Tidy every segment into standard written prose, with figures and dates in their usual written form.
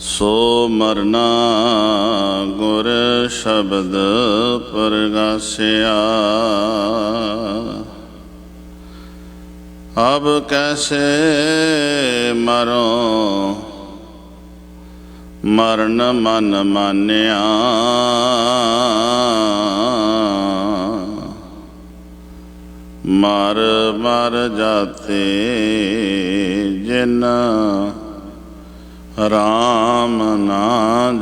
सो मरना गुर शब्द प्रगासिया। अब कैसे मरो मरण मन मानिया। मर मर जाते जिन राम ना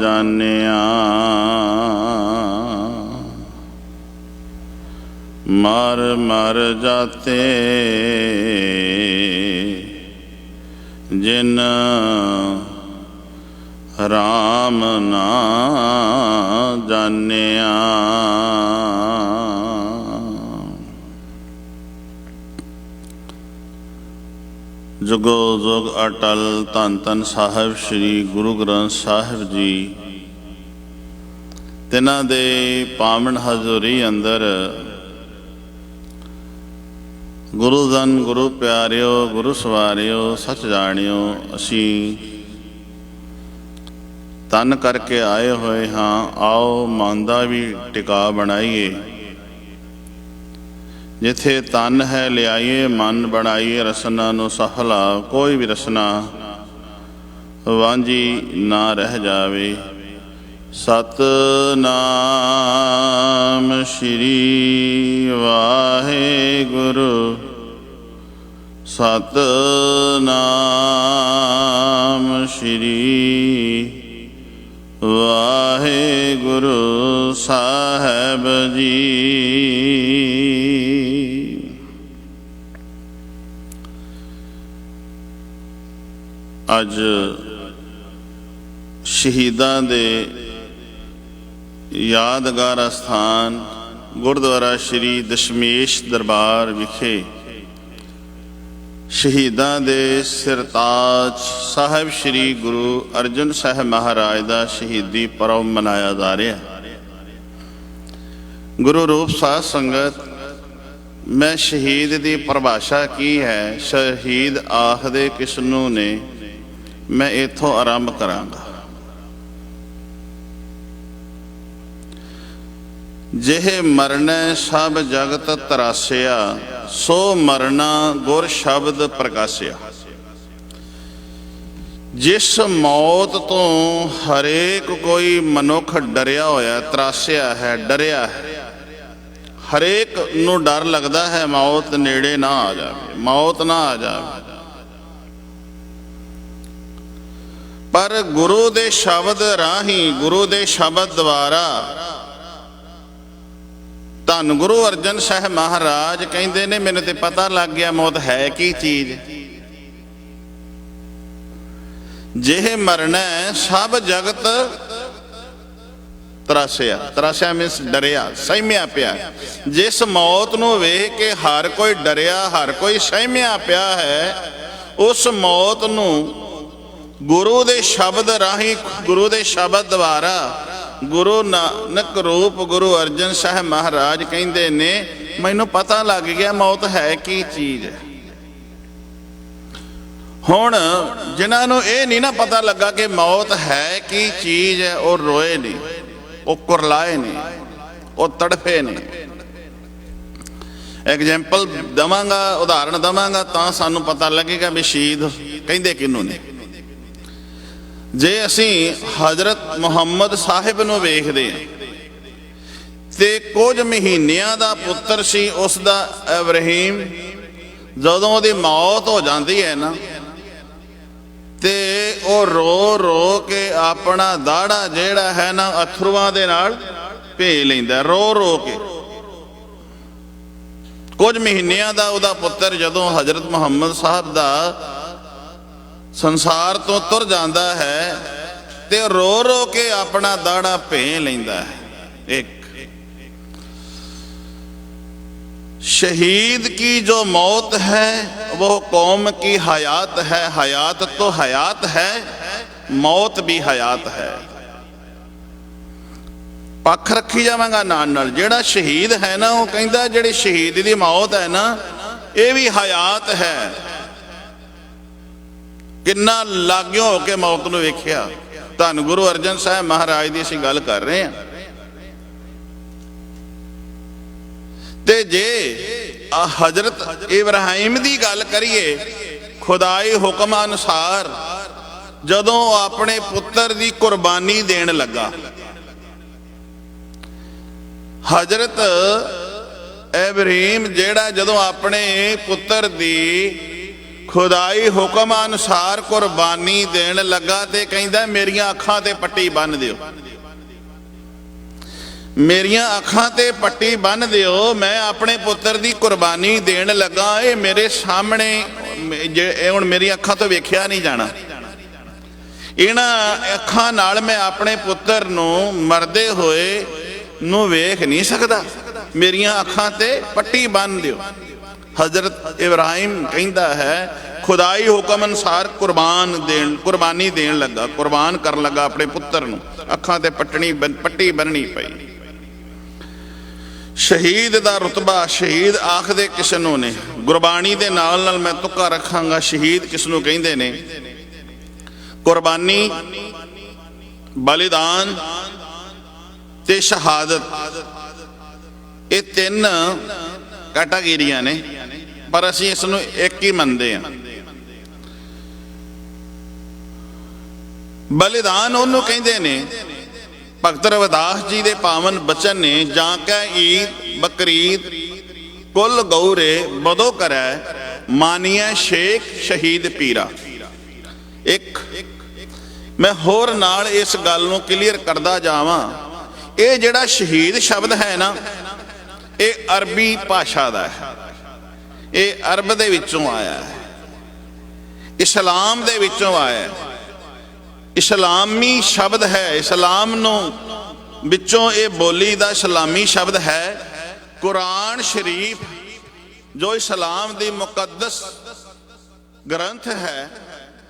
जानिया। मर मर जाते जिन राम ना जानिया। जुगो जुग अटल धन धन साहिब श्री गुरु ग्रंथ साहिब जी तिन्हां दे पावन हजूरी अंदर गुरु धन गुरु प्यारिओ गुरु सवारिओ सच जाणिओ असी तन करके आए हुए हाँ। आओ मन दा भी टिका बनाइए। जिथे तन है लियाइए मन बनाइए। रसना नु सफला कोई भी रसना वांझी ना रह जावे। सतनाम श्री वाहेगुरु सतनाम श्री वाहेगुरु साहेब जी। अज शहीदां दे यादगार स्थान गुरुद्वारा श्री दशमेश दरबार विखे शहीदां दे सिरताज साहिब श्री गुरु अर्जन साहिब महाराज का शहीदी पर्व मनाया जा रहा। गुरु रूप साध संगत मैं शहीद की परिभाषा की है। शहीद आखदे किसनू ने मैं इथों आरंभ करांगा। जेहे मरना सब जगत तरासिया सो मरना गुर शब्द प्रकाशिया। जिस मौत तो हरेक कोई मनुख डरिया होया तरासिया है डरिया है। हरेक नू डर लगता है मौत नेड़े ना आ जाए मौत ना आ जाए। पर गुरु दे शब्द राही गुरु दे शब्द द्वारा धन गुरु अर्जन साहिब महाराज कहते ने मैनू ते पता लग गया मौत है की चीज। जे मरना सब जगत तरासिया तरासिया मीनस डरिया सहमिया पिया। जिस मौत नू वेख के हर कोई डरिया हर कोई सहमिया पिया है उस मौत नू गुरु दे शब्द राही गुरु दे शब्द द्वारा गुरु नानक रूप गुरु अर्जन साहिब महाराज कहते ने मैनू पता लग गया मौत है की चीज है। हुण जिन्हां नू ये नहीं ना पता लगा कि मौत है की चीज है वो रोए नहीं वो कुरलाए नहीं वो तड़फे नहीं। एग्जाम्पल दवांगा उदाहरण दवांगा तां सानू पता लगेगा भी शहीद कहंदे किनू ने। जे असी हजरत मुहम्मद साहिब नू वेखदे ते कुछ महीनियां दा पुत्र सी उसदा इब्राहिम जदों ओहदी मौत हो जाती है ना ते ओ रो रो के अपना दाड़ा जेड़ा है ना अथरुआं दे नाल भे लैंदा रो रो के। कुछ महीनियां दा ओहदा पुत्र जदों हजरत मुहम्मद साहब दा संसार तो तुर जाता है ते रो रो के अपना दाड़ा भे लैंदा है। एक शहीद की जो मौत है वो कौम की हयात है। हयात तो हयात है मौत भी हयात है। पक्ष रखी जावांगा नाल जेड़ा शहीद है ना वो कहंदा जेड़ी शहीद दी मौत है ना ये भी हयात है किन्ना लाग्यों होके मौत नूं वेखिया। धन गुरु अर्जन साहब महाराज की असीं गल कर रहे हैं। ते जे हजरत इब्राहिम की गल करिए, खुदाई हुक्म अनुसार जदों अपने पुत्र की कुर्बानी देन लगा, हजरत इब्राहिम जेड़ा जदों अपने पुत्र की खुदाई हुक्म अनुसार कुर्बानी देन लगा ते कहंदा मेरियां अखां ते पट्टी बन दिओ, मेरियां अखां ते पट्टी बन दिओ, मैं अपने पुत्र की कुर्बानी देन लगा। ये मेरे सामने हुण मेरी अखां तो वेखिया नहीं जाना, इन्हां अखां नाल मैं अपने पुत्र नूं मरदे होए नूं वेख नहीं सकदा, मेरियां अखां ते पट्टी बन दिओ। हजरत इब्राहिम कहंदा है खुदाई हुक्म अनुसार कुर्बानी देन लगा, कुर्बान कर लगा अपने पुत्र नूं, अखां ते पट्टी बननी पई। शहीद का रुतबा, शहीद आखदे किसनों ने, गुरबाणी दे नाल नाल मैं तुक्का रखांगा शहीद किसनों कहंदे ने। कुर्बानी, बलिदान ते शहादत, ये तीन कैटागरीआं ने, पर असीं इस नूं एक ही मनदे हां। बलिदान उहनूं कहंदे ने, भगत रविदास जी के पावन बचन ने, जाकै ईद बकरीद कुल गौरे बदो करै, मानिए शेख शहीद पीरा। एक मैं होर नाल इस गल नूं क्लीयर करदा जावां, ये जिहड़ा शहीद शब्द है ना, ये अरबी भाषा दा है, ये अरब दे विचों आया है, इस्लाम दे विचों आया है, इस्लामी शब्द है। इस्लाम नूं विचों ये बोली दा इस्लामी शब्द है। कुरान शरीफ जो इस्लाम दी मुकद्दस ग्रंथ है,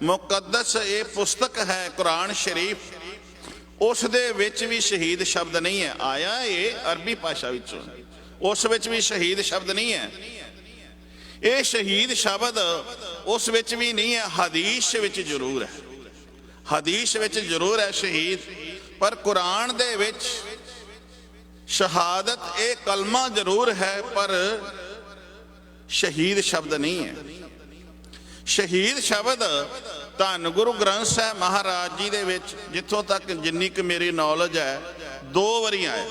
मुकद्दस ये पुस्तक है कुरान शरीफ, उस दे विच भी शहीद शब्द नहीं है। आया ये अरबी भाषा विचों, उस विच भी शहीद शब्द नहीं है। ये शहीद शब्द उस विच भी नहीं है, हदीस विच जरूर है, हदीस विच जरूर है शहीद, पर कुरान दे विच शहादत ए कलमा जरूर है, पर शहीद शब्द नहीं है। शहीद शब्द धन गुरु ग्रंथ साहब महाराज जी दे विच जिथों तक जिन्नी क मेरी नॉलेज है 2 वारी आया।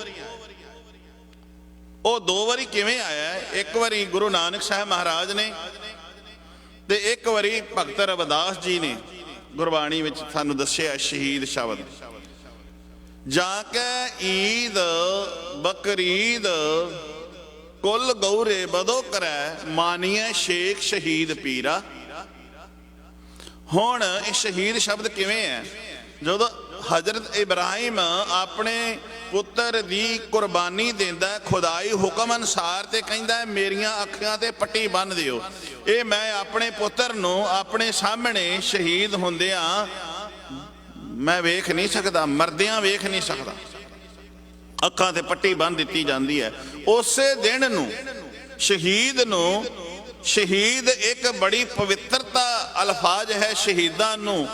वो 2 वारी किवें आया? एक वारी गुरु नानक साहब महाराज ने ते एक वारी भगत रविदास जी ने गुरबाणी में सानू दस्सिया शहीद शब्द। जाके ईद बकरीद कुल गौरे बदो करे, मानिए शेख शहीद पीरा। हुण शहीद शब्द किवें है? जो हजरत इब्राहिम अपने पुत्र की कुर्बानी देंदा खुदाई हुक्म अनुसार, ते कहंदा मेरियां अखियां ते पट्टी बन दिओ, ये मैं अपने पुत्र नूं अपने सामने शहीद हुंदियां मैं वेख नहीं सकदा, मरदियां वेख नहीं सकदा, अखां ते पट्टी बन दित्ती जांदी है। उस दिन नूं शहीद नूं, शहीद एक बड़ी पवित्रता अल्फाज है, शहीदां नूं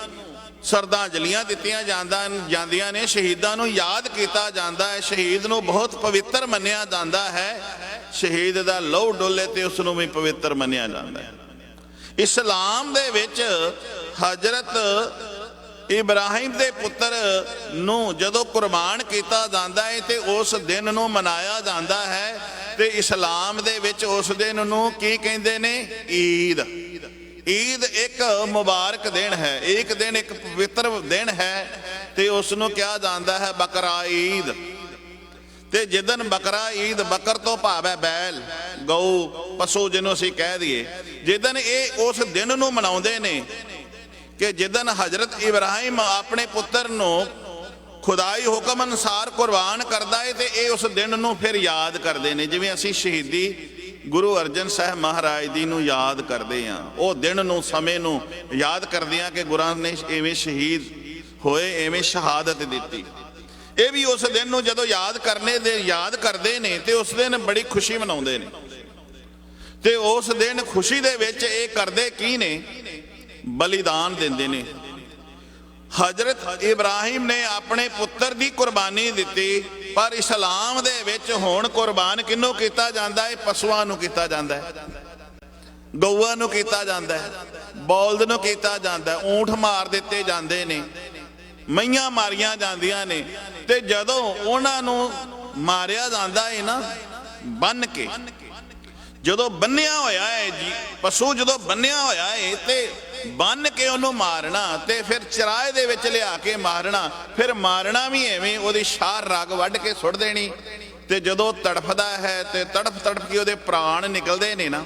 श्रद्धांजलियां दित्तियां जांदियां ने, शहीदां नूं याद किया जाता है, शहीद नूं बहुत पवित्र मन्निया जाता है, शहीद दा लहू डोले ते उस नूं भी पवित्र मन्निया जाता है। इस्लाम दे विच हजरत इब्राहिम दे पुत्र नूं जदों कुर्बान किया जाता है ते उस दिन नूं मनाया जाता है, ते इस्लाम दे विच उस दिन नूं की कहंदे ने? ईद। ईद एक मुबारक दिन है, एक दिन एक पवित्र दिन है, ते उसनों कहा जाता है बकरा ईद। ते जिदन बकरा ईद, बकर तो भाव है बैल, गऊ, पशु जिन्हों असीं कह दिए, जिदन ये उस दिन नूं मनाउंदे ने कि जिदन हजरत इब्राहिम अपने पुत्र नूं खुदाई हुक्म अनुसार कुर्बान करता है, तो ये उस दिन नूं फिर याद करते हैं, जिवें असीं शहीदी गुरु अर्जन साहब महाराज जी नूं याद करते हैं, वो दिन नूं समय नूं याद करते हैं कि गुरां ने इवें शहीद होए, इवें शहादत दी। ये भी उस दिन नूं जदों याद करते हैं तो उस दिन बड़ी खुशी मनाउंदे ने, ते उस दिन खुशी दे विच ये करदे की ने बलिदान देंदे ने। हजरत इब्राहिम ने अपने पुत्र की कुर्बानी दी, पर इस्लाम दे विच हुण कुर्बान किनों कीता जांदा है? पशुआं नूं कीता जांदा है, गऊआं नूं कीता जांदा है, बौलद नूं कीता जांदा है, ऊंठ मार दिते जांदे ने, मईयां मारियां जांदियां ने। ते जदों उहनां नूं मारिया जांदा है ना बन के, जदों बन्निया होया है जी पशु, जदों बन्निया होया है ते बन के उन्हों मारना, ते फिर चराए दे विच लिया के मारना, फिर मारना भी एवें उहदी शार रग वढ़ के सुट देनी। ते जदों तड़फदा है ते तड़फ तड़फ के उहदे प्राण निकलदे ने ना,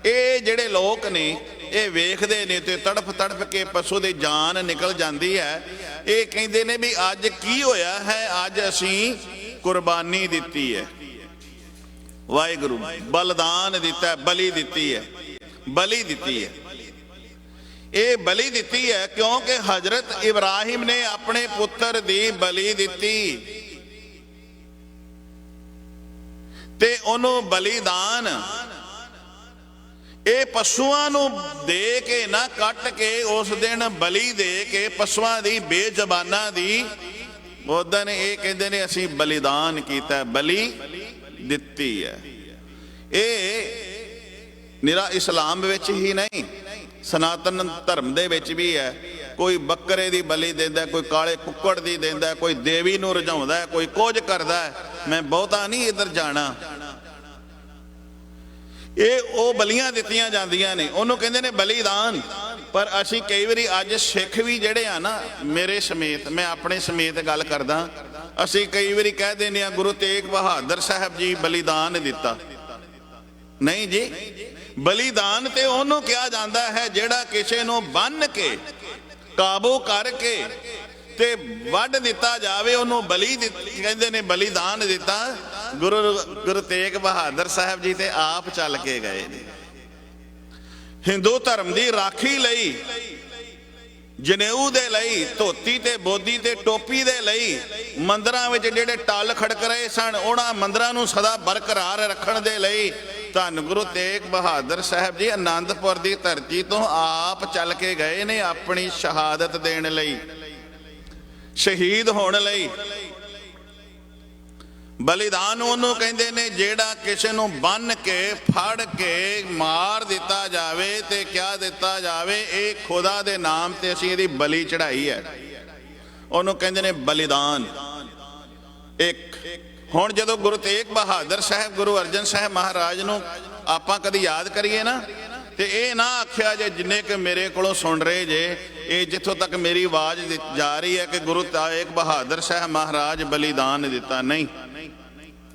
ये जिहड़े लोक ने ये वेखदे ने ते तड़फ तड़फ के पशु दी जान निकल जाती है। ये कहंदे ने भी अज की होया है, अज असीं कुर्बानी दिती है, वाहिगुरू बलिदान दिता है, बलि दिती है, बलि दिती है। ये बलि दिती है क्योंकि हजरत इब्राहिम ने अपने पुत्र दी बलि दिती ते उन्होंने बलिदान ये पशुआं नूं दे के ना कट के उस दिन बलि दे के पशुआं दी बेजबाना दी उस दिन ये कहते ने असीं बलिदान कीता है, बलि दिती है। ये निरा इस्लाम विच ही नहीं, सनातन धर्म दे विच भी है। कोई बकरे दी बलि देंदा, कोई काले कुक्कड़ दी देंदा, कोई देवी नूं रजाउंदा है, कोई कुछ करदा है। मैं बहुता नहीं इधर जाना, ये वो बलियां दित्तियां जांदियां ने, उन्होंने कहंदे ने बलिदान। पर असीं कई वारी अज सिख भी जिहड़े आ ना, मेरे समेत, मैं अपने समेत गल करदा, असीं कई वारी कह दिंदे आ गुरु तेग बहादुर साहब जी बलिदान दिता। नहीं जी, बलिदान ते उहनूं कहा जांदा है जिहड़ा किसी नूं बन के काबू करके ते वढ दिता जावे, उहनूं बलि कहंदे ने, बलिदान दिता। गुरु तेग बहादुर साहब जी ते आप चल के गए ने हिंदू धर्म की राखी लई, जनेऊ दे लई, धोती ते बोधी ते टोपी दे लई मंदिरां विच जिहड़े टल खड़क रहे सन, उहनां मंदिरां नूं सदा बरकरार रखण दे लई धन गुरु तेग बहादुर साहब जी आनंदपुर की धरती तो आप चल के गए ने अपनी शहादत देण लई, शहीद होण लई। बलिदान उन्होंने कहते ने जेड़ा किसी नूं बन के फड़ के मार दिता जावे ते क्या दिता जावे, ये खुदा दे नाम ते असीं इहदी बलि चढ़ाई है, उन्होंने कहते ने बलिदान। एक हुण जदों गुरु तेग बहादुर साहब गुरु अर्जन साहब महाराज नूं आपां कदी याद करिए ना, ते ये ना आख्या जे जिन्ने कि मेरे कोलों सुन रहे जे, ये जिथों तक मेरी आवाज़ जा रही है कि गुरु तेग बहादुर साहब महाराज बलिदान दिता, नहीं,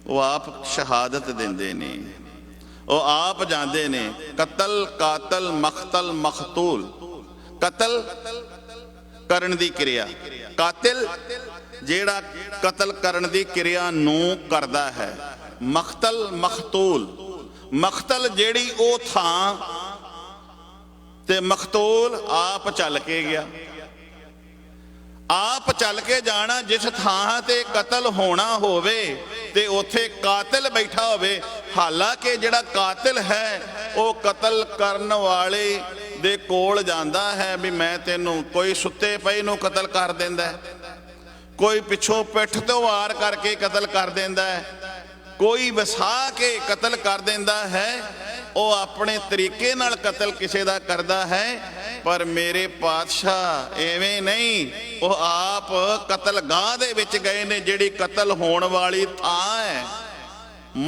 वो आप शहादत देंदे ने, वो आप जांदे ने। कतल कातल मख्तल मखतूल, कतल करन दी क्रिया, कातिल जेड़ा कतल करन दी क्रिया नूं करदा है, मख्तल मखतूल, मख्तल जेड़ी ओ थां ते मखतूल आप चल के गया। आप चल के जाना जिस थां ते कतल होना होवे ते उथे कातिल बैठा होवे, हालांकि जिहड़ा कातिल है वो कतल करन वाले दे कोल जांदा है भी मैं तेनों, कोई सुत्ते पए नूं कतल कर देंदा है, कोई पिछों पिठ तो वार करके कतल कर देंदा है, कोई वसा के कतल कर देंदा है, वो अपने तरीके नाल कतल किसी दा करदा है। पर मेरे पातशाह एवें नहीं, वो आप कतल गाह दे विच गए ने, जिहड़ी कतल होण वाली थां है,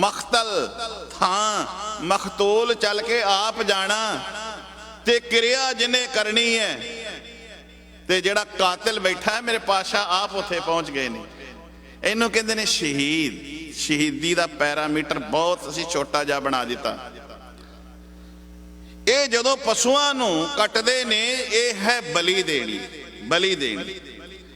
मख्तल थां, मखतूल चल के आप जाना ते क्रिया जिन्हें करनी है, ते जिहड़ा कातिल बैठा है मेरे पातशाह आप उत्थे पहुंच गए ने। इहनूं कहंदे ने शहीद। शहीदी दा पैरामीटर बहुत असीं छोटा जिहा बना दिता। ये जदों पशुआं नूं कटदे ने, ये है बलि देनी, बलि देनी।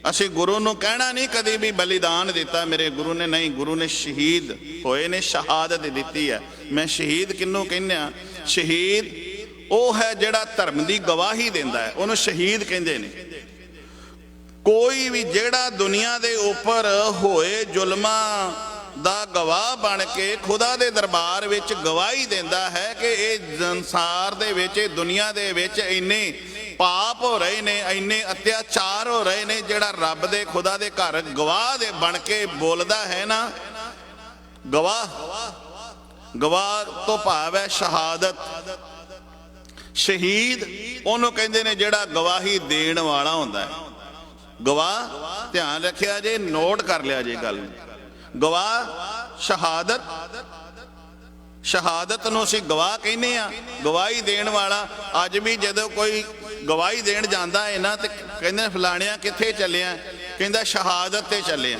असीं गुरु नूं कहना नहीं कदी भी बलिदान दिता मेरे गुरु ने, नहीं, गुरु ने शहीद होए ने, शहादत दिती है। मैं शहीद किन्नू कहने, शहीद वो है जिहड़ा धर्म की गवाही देंदा है, उन्होंने शहीद कहंदे ने। कोई भी जिहड़ा दुनिया दे उपर होए जुल्मां दा गवाह बन के खुदा दे दरबार विच गवाही देंदा है कि ये संसार दे विच, दुनिया दे विच इन्ने पाप हो रहे ने, इन्ने अत्याचार हो रहे ने, जिहड़ा रब दे खुदा दे घर गवाह दे बन के बोलदा है ना, गवाह, गवाह तो भाव है शहादत। शहीद ਉਹਨੂੰ ਕਹਿੰਦੇ ਨੇ ਜਿਹੜਾ ਗਵਾਹੀ ਦੇਣ ਵਾਲਾ ਹੁੰਦਾ ਹੈ। गवाह ध्यान रखिया जे, नोट कर लिया जे गल। गवाह शहादत, शहादत नूं असीं गवाह कहने आ, गवाही देण वाला। अज भी जदों कोई गवाही देण जांदा है ना ते कहंदे फलाणिया कित्थे चलिया, कहंदा शहादत ते चलिया।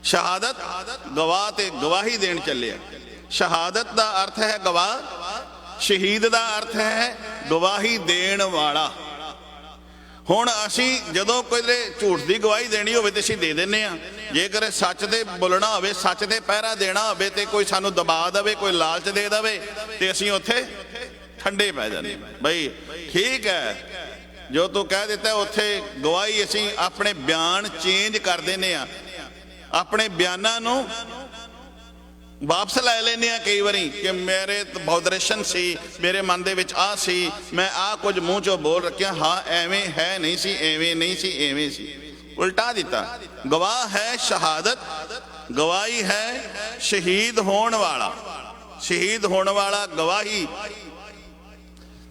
शहादत गवाह ते गवाही देण चलिया। शहादत दा अर्थ है गवाह, शहीद दा अर्थ है गवाही देण वाला। हुण असीं जदों कोई झूठ की गवाही देनी होवे ते असीं दे दिंदे आ, जेकर सच ते बोलना होवे, सच ते पहरा देना होवे ते कोई सानूं दबा देवे, कोई लालच दे देवे ते असीं उत्थे ठंडे पै जांदे। बई ठीक है, जो तू कह दिता उत्थे गवाही असीं अपने बयान चेंज कर देने आ, अपने बयानां नूं वापस लै लेने आ कई बारी कि मेरे बॉदरेशन सी, मेरे मन दे विच आ सी, मैं आ कुछ मूँह चों बोल रखिया, हाँ एवें है नहीं सी, एवें नहीं सी, एवें सी, उल्टा दिता। गवाह है शहादत, गवाही है शहीद होने वाला, शहीद होने वाला गवाही।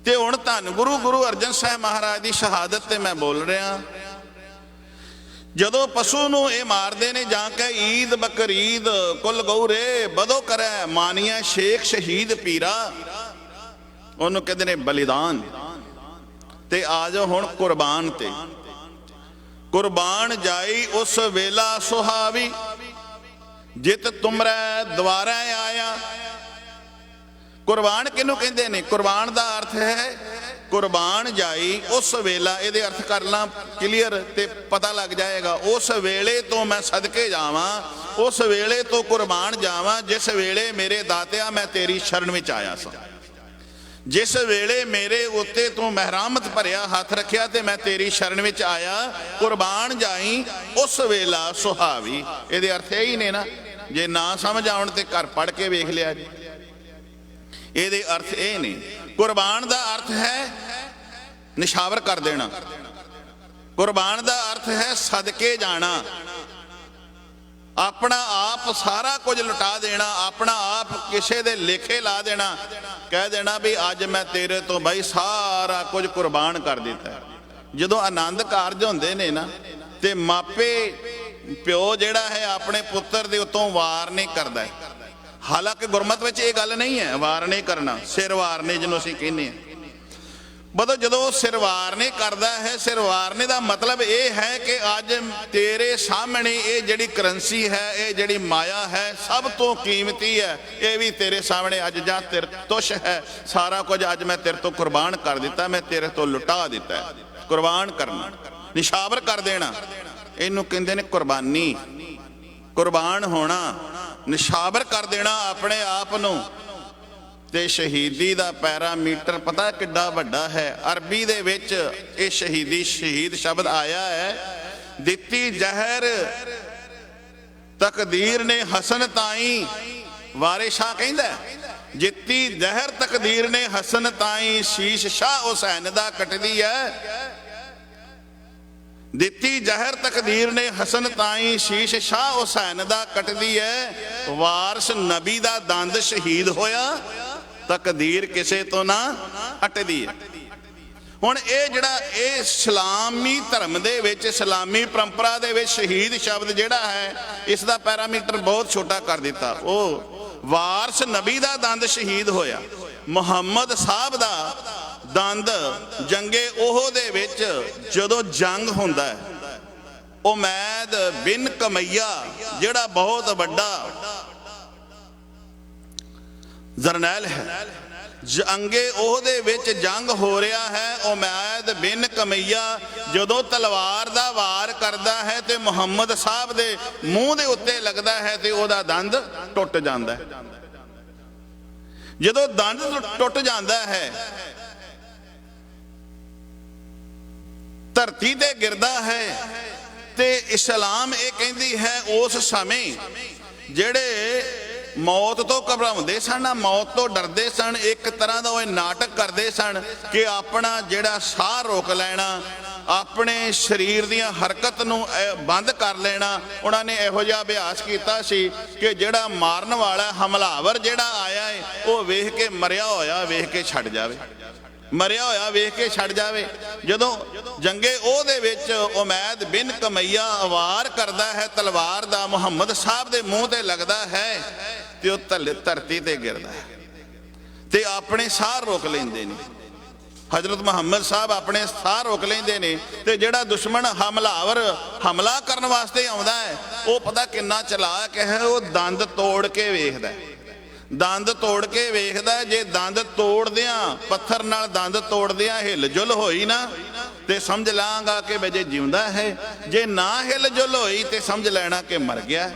ते हुण धन गुरु गुरु अर्जन साहिब महाराज की शहादत ते मैं बोल रहा। जदों पशु नूं ये मारदे ने, जां के ईद बकरीद कुल गौरे बदो करे मानिया शेख शहीद पीरा, उन्होंने कहते ने बलिदान। ते आ जाओ हुण कुर्बान ते। कुर्बान जाई उस वेला सुहावी, जित तुमरे द्वारा आया। कुर्बान किनू कहते ने? कुर्बान का अर्थ है कुर्बान जाई उस वेला, ये अर्थ करना क्लीयर ते पता लग जाएगा। उस वेले तो मैं सदके जावा, उस वेले तो कुर्बान जावा, जिस वेले मेरे दातिया मैं तेरी शरण में आया सा। जिस वेले मेरे उत्ते तू महरामत भरिया हाथ रखिया ते मैं तेरी शरण में आया। कुर्बान जाई उस वेला सुहावी, ये अर्थ यही ने ना। जे ना समझ आउण ते घर पढ़ के वेख लिया जी। ये अर्थ ये ने। कुर्बान का अर्थ है निशावर कर देना, कुर्बान का अर्थ है सदके जाना, अपना आप सारा कुछ लुटा देना, अपना आप किसी दे लेखे ला देना, कह देना भी अज मैं तेरे तो भाई सारा कुछ कुर्बान कर दिता है। जदों आनंद कारज होंदे ने ना, ते मापे प्यो जिहड़ा है अपने पुत्र दे उत्तों वार नहीं करदा है। हालांकि गुरमत में ये गल नहीं है वार नहीं करना, सिर वारने जिन्हों असीं कहने हैं। बदो जदों सिर वारने करदा है, सिर वारने का मतलब ये है कि अज तेरे सामने ये जिहड़ी करंसी है, ये जिहड़ी माया है, सब तो कीमती है, ये भी तेरे सामने अज जां तेरे तुश है। सारा कुछ अज मैं तेरे तो कुर्बान कर दिता, मैं तेरे तो लुटा दिता है। कुर्बान करना, निशावर कर देना, इनू कहंदे ने कुर्बानी। कुर्बान होना, निशावर कर देना अपने आप नूं। ते शहीदी दा पैरामीटर पता किड्डा वड्डा है। अरबी दे विच ये शहीदी शहीद शब्द आया है। दित्ती जहर तकदीर ने हसन ताई, वारिस शाह कहंदा जित्ती जहर तकदीर ने हसन ताई, शीश शाह हुसैन दा कटदी है। दित्ती जहर तकदीर ने हसन ताई, शीश शाह हुसैन दा कटदी है। वारस नबी दा दंद शहीद होया, तकदीर किसे तो ना हटदी है। हुण ये जिहड़ा ये इस्लामी धर्म दे विच, इस्लामी परंपरा दे विच शहीद शब्द जिहड़ा है, इसका पैरामीटर बहुत छोटा कर दिता। वो वारस नबी दा दंद शहीद होया, मुहम्मद साहब दा दंद जंगे ओह दे विच जदों जंग हुंदा है, उमैद बिन कमैया जिहड़ा बहुत वड्डा जरनैल है, जंगे ओह दे विच जंग हो रहा है। उमैद बिन कमैया जदों तलवार दा वार करदा है ते मुहम्मद साहब दे मूँह दे उत्ते लगदा है ते ओहदा दंद टुट जांदा है। जदों दंद टुट जांदा है, धरती ते गिरदा है, ते इस्लाम ये कहती है उस समय जेड़े मौत तो घबराउंदे सन, मौत तो डरदे सन। एक तरह का वो नाटक करते सन कि अपना जिहड़ा साह रोक लेना, अपने शरीर दियां हरकत नूं बंद कर लेना। उन्होंने इहो जिहा अभ्यास कीता सी कि जिहड़ा मारन वाला हमलावर जिहड़ा आया है वो वेख के मरिया होया वेख के छड्ड जावे, मरिया होया वेख के छड्ड जावे। जदों जंगे ओहदे विच उमैद बिन कमैया वार करदा है तलवार दा, मुहम्मद साहब दे मूँह ते लगदा है ते ओह धरती ते गिरदा है ते अपने साह रोक लैंदे ने। हजरत मुहम्मद साहब अपने साह रोक लेंदे ने ते जिहड़ा दुश्मन हमलावर हमला करन वास्ते आउंदा है वो पता किन्ना चलाक है, वो दंद तोड़ के वेखदा है, दंद तोड़ के वेखदा। जे दंद तोड़दियां पत्थर नाल दंद तोड़दियां हिल जुल होई ना ते समझ लांगा कि बजे जिंदा है, जे ना हिल जुल होई ते समझ लेना कि मर गया।